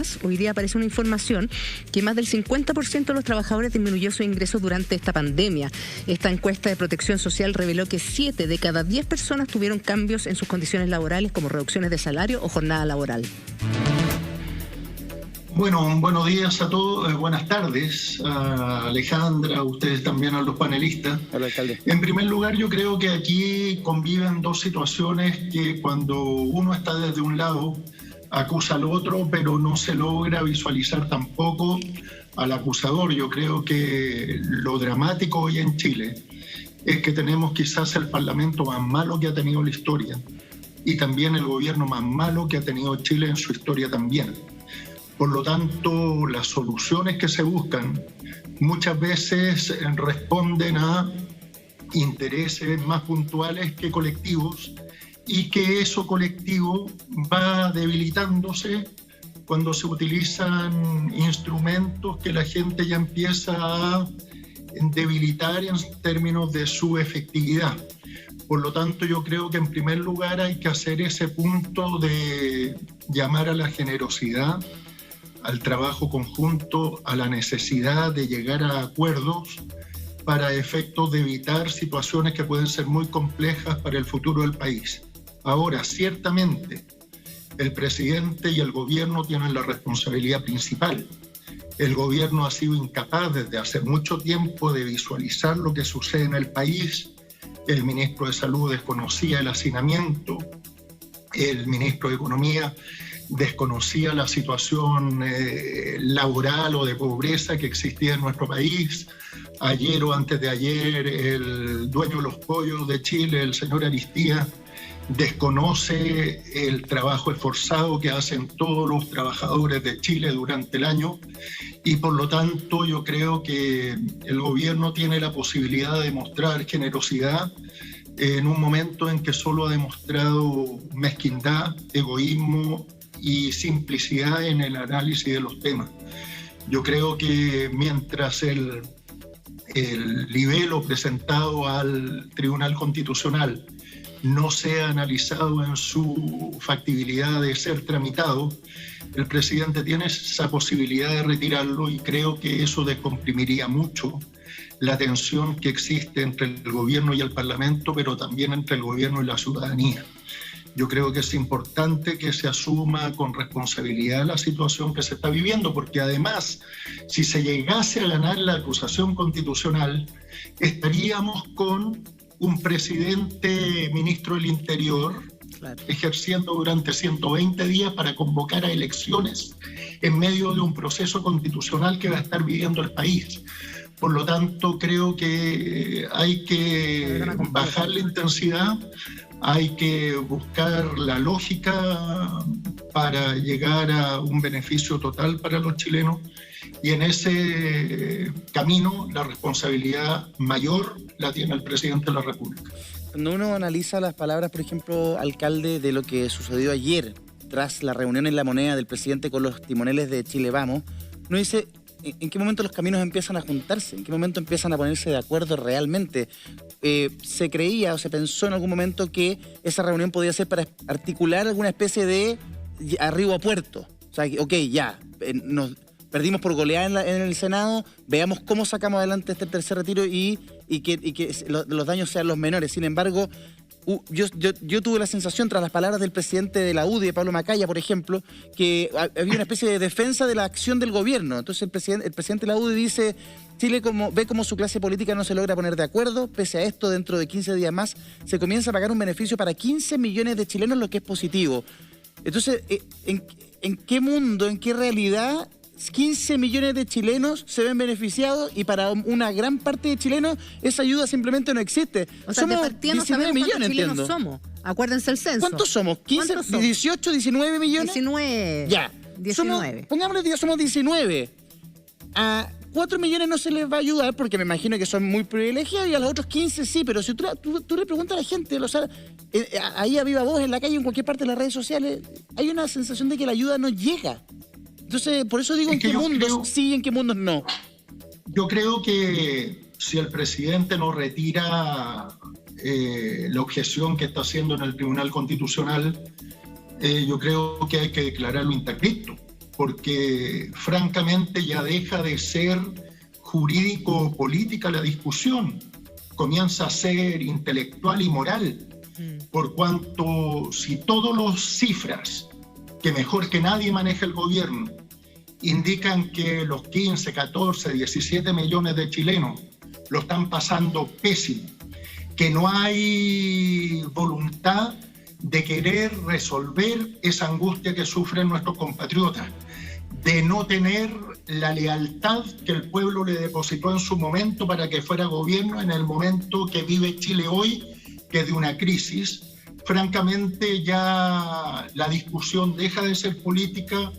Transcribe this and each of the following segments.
Además, hoy día aparece una información que más del 50% de los trabajadores disminuyó sus ingresos durante esta pandemia. Esta encuesta de Protección Social reveló que 7 de cada 10 personas tuvieron cambios en sus condiciones laborales, como reducciones de salario o jornada laboral. Bueno, buenos días a todos, buenas tardes a Alejandra, a ustedes también, a los panelistas. Hola, alcalde. En primer lugar, yo creo que aquí conviven dos situaciones que cuando uno está desde un lado acusa al otro, pero no se logra visualizar tampoco al acusador. Yo creo que lo dramático hoy en Chile es que tenemos quizás el parlamento más malo que ha tenido la historia y también el gobierno más malo que ha tenido Chile en su historia también. Por lo tanto, las soluciones que se buscan muchas veces responden a intereses más puntuales que colectivos, y que eso colectivo va debilitándose cuando se utilizan instrumentos que la gente ya empieza a debilitar en términos de su efectividad. Por lo tanto, yo creo que en primer lugar hay que hacer ese punto de llamar a la generosidad, al trabajo conjunto, a la necesidad de llegar a acuerdos para efectos de evitar situaciones que pueden ser muy complejas para el futuro del país. Ahora, ciertamente, el presidente y el gobierno tienen la responsabilidad principal. El gobierno ha sido incapaz desde hace mucho tiempo de visualizar lo que sucede en el país. El ministro de Salud desconocía el hacinamiento, el ministro de Economía desconocía la situación laboral o de pobreza que existía en nuestro país. Ayer o antes de ayer, el dueño de los pollos de Chile, el señor Aristía, desconoce el trabajo esforzado que hacen todos los trabajadores de Chile durante el año, y por lo tanto yo creo que el gobierno tiene la posibilidad de mostrar generosidad en un momento en que solo ha demostrado mezquindad, egoísmo y simplicidad en el análisis de los temas. Yo creo que mientras el libelo presentado al Tribunal Constitucional no sea analizado en su factibilidad de ser tramitado, el presidente tiene esa posibilidad de retirarlo, y creo que eso descomprimiría mucho la tensión que existe entre el gobierno y el Parlamento, pero también entre el gobierno y la ciudadanía. Yo creo que es importante que se asuma con responsabilidad la situación que se está viviendo, porque además, si se llegase a ganar la acusación constitucional, estaríamos con un presidente ministro del Interior, claro, ejerciendo durante 120 días para convocar a elecciones en medio de un proceso constitucional que va a estar viviendo el país. Por lo tanto, creo que hay que bajar la intensidad, hay que buscar la lógica para llegar a un beneficio total para los chilenos, y en ese camino la responsabilidad mayor la tiene el presidente de la República. Cuando uno analiza las palabras, por ejemplo, alcalde, de lo que sucedió ayer tras la reunión en La Moneda del presidente con los timoneles de Chile Vamos, uno dice: ¿en qué momento los caminos empiezan a juntarse? ¿En qué momento empiezan a ponerse de acuerdo realmente? Se creía o se pensó en algún momento que esa reunión podía ser para articular alguna especie de arribo a puerto. O sea, ok, ya, nos perdimos por goleada en el Senado, veamos cómo sacamos adelante este tercer retiro y que los daños sean los menores. Sin embargo, yo tuve la sensación, tras las palabras del presidente de la UDI, Pablo Macaya, por ejemplo, que había una especie de defensa de la acción del gobierno. Entonces el presidente de la UDI dice: Chile ve como su clase política no se logra poner de acuerdo. Pese a esto, dentro de 15 días más se comienza a pagar un beneficio para 15 millones de chilenos, lo que es positivo. Entonces, ¿en qué mundo, en qué realidad 15 millones de chilenos se ven beneficiados, y para una gran parte de chilenos esa ayuda simplemente no existe? O sea, somos 19 millones, entiendo. Somos. Acuérdense el censo. ¿Cuántos somos? ¿15, 18, 19 millones? 19. Ya. 19. Pongámosle que ya somos 19. A 4 millones no se les va a ayudar porque me imagino que son muy privilegiados, y a los otros 15 sí, pero si tú le preguntas a la gente, o sea, ahí a viva voz, en la calle, en cualquier parte de las redes sociales, hay una sensación de que la ayuda no llega. Entonces, por eso digo, ¿en qué mundos sí y en qué mundos no? Yo creo que si el presidente no retira la objeción que está haciendo en el Tribunal Constitucional, yo creo que hay que declararlo interdicto. porque francamente ya deja de ser jurídico-política la discusión, comienza a ser intelectual y moral, por cuanto si todas las cifras que mejor que nadie maneja el gobierno indican que los 15, 14, 17 millones de chilenos lo están pasando pésimo, que no hay voluntad de querer resolver esa angustia que sufren nuestros compatriotas, de no tener la lealtad que el pueblo le depositó en su momento para que fuera gobierno en el momento que vive Chile hoy, que es de una crisis. Francamente ya la discusión deja de ser política,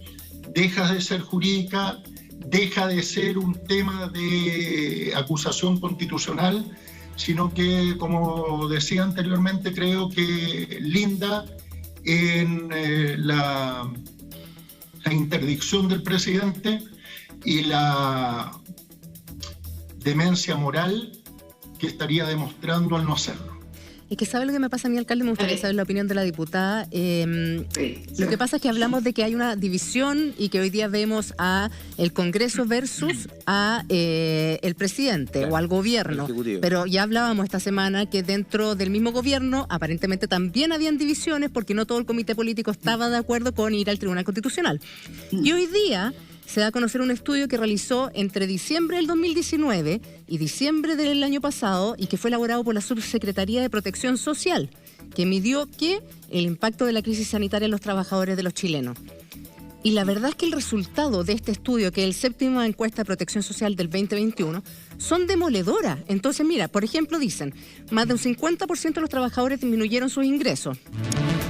deja de ser jurídica, deja de ser un tema de acusación constitucional, sino que, como decía anteriormente, creo que linda en la interdicción del presidente y la demencia moral que estaría demostrando al no hacerlo. Es que ¿sabe lo que me pasa a mí, alcalde? Me gustaría saber la opinión de la diputada. Lo que pasa es que hablamos de que hay una división y que hoy día vemos a el Congreso versus a el presidente, claro, o al gobierno. Pero ya hablábamos esta semana que dentro del mismo gobierno aparentemente también habían divisiones porque no todo el comité político estaba de acuerdo con ir al Tribunal Constitucional. Y hoy día se da a conocer un estudio que realizó entre diciembre del 2019 y diciembre del año pasado y que fue elaborado por la Subsecretaría de Protección Social, que midió el impacto de la crisis sanitaria en los trabajadores de los chilenos. Y la verdad es que el resultado de este estudio, que es el 7ª encuesta de protección social del 2021, son demoledoras. Entonces, mira, por ejemplo, dicen, más de un 50% de los trabajadores disminuyeron sus ingresos.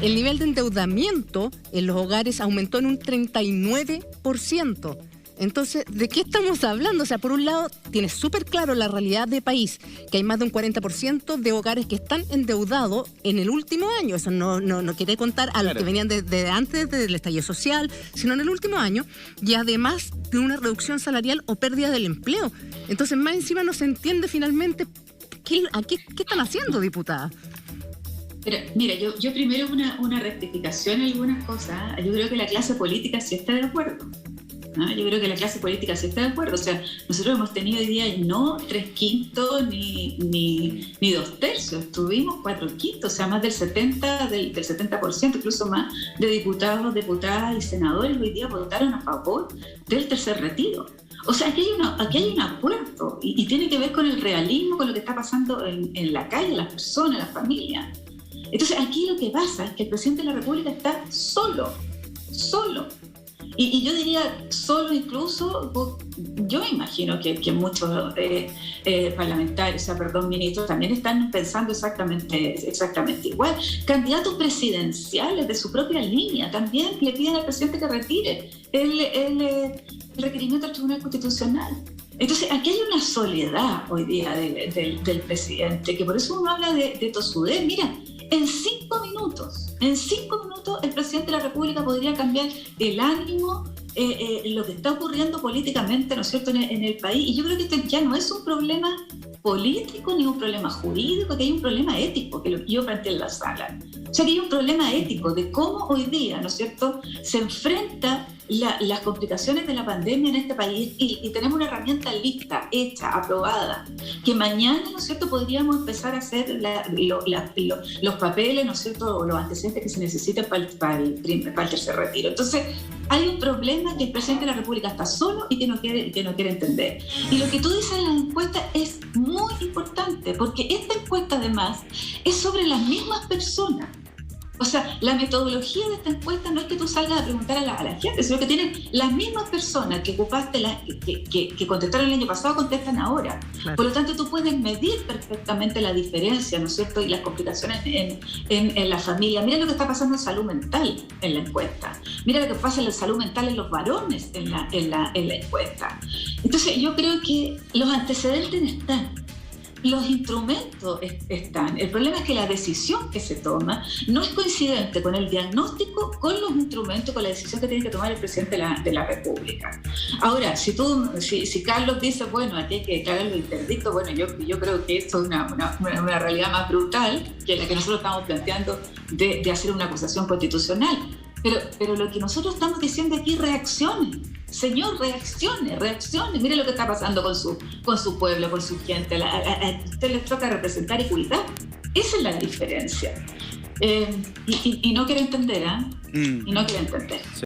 El nivel de endeudamiento en los hogares aumentó en un 39%. Entonces, ¿de qué estamos hablando? O sea, por un lado, tienes súper claro la realidad de país, que hay más de un 40% de hogares que están endeudados en el último año. Eso no quiere contar a los que venían de antes del estallido social, sino en el último año, y además de una reducción salarial o pérdida del empleo. Entonces, más encima no se entiende finalmente qué están haciendo, diputada. Pero, mira, yo primero una rectificación en algunas cosas. Yo creo que la clase política sí está de acuerdo. ¿No? Yo creo que la clase política sí está de acuerdo. O sea, nosotros hemos tenido hoy día no 3/5 ni 2/3, tuvimos 4/5, o sea, más del 70%, incluso más, de diputados, diputadas y senadores hoy día votaron a favor del tercer retiro. O sea, aquí hay un acuerdo y tiene que ver con el realismo, con lo que está pasando en la calle, las personas, las familias. Entonces, aquí lo que pasa es que el presidente de la República está solo. Y yo diría solo incluso, yo imagino que muchos parlamentarios, ministros, también están pensando exactamente igual. Candidatos presidenciales de su propia línea también le piden al presidente que retire el requerimiento al Tribunal Constitucional. Entonces, aquí hay una soledad hoy día del presidente, que por eso uno habla de tosudez. Mira, en 5 minutos el presidente de la República podría cambiar el ánimo, lo que está ocurriendo políticamente, ¿no es cierto?, en el país. Y yo creo que este ya no es un problema político ni un problema jurídico, que hay un problema ético, que yo planteé en la sala. O sea, que hay un problema ético de cómo hoy día, ¿no es cierto?, se enfrenta las complicaciones de la pandemia en este país y tenemos una herramienta lista, hecha, aprobada, que mañana, ¿no es cierto?, podríamos empezar a hacer los papeles, ¿no es cierto?, o los antecedentes que se necesitan para el tercer retiro. Entonces, hay un problema que el presidente de la República está solo y que no quiere entender. Y lo que tú dices en la encuesta es muy importante, porque esta encuesta además es sobre las mismas personas. O sea, la metodología de esta encuesta no es que tú salgas a preguntar a la gente, sino que tienen las mismas personas que ocupaste, que contestaron el año pasado, contestan ahora. Claro. Por lo tanto, tú puedes medir perfectamente la diferencia, ¿no es cierto?, y las complicaciones en la familia. Mira lo que está pasando en salud mental en la encuesta. Mira lo que pasa en la salud mental en los varones en la encuesta. Entonces, yo creo que los antecedentes están. Los instrumentos están. El problema es que la decisión que se toma no es coincidente con el diagnóstico, con los instrumentos, con la decisión que tiene que tomar el presidente de la República. Ahora, si Carlos dice, bueno, aquí hay que declarar lo interdicto, bueno, yo creo que esto es una realidad más brutal que la que nosotros estamos planteando de hacer una acusación constitucional. Pero lo que nosotros estamos diciendo aquí, reaccione. Señor, reaccione. Mire lo que está pasando con su pueblo, con su gente. A usted les toca representar y cuidar. Esa es la diferencia. Y no quiere entender, ¿eh? Y no quiere entender.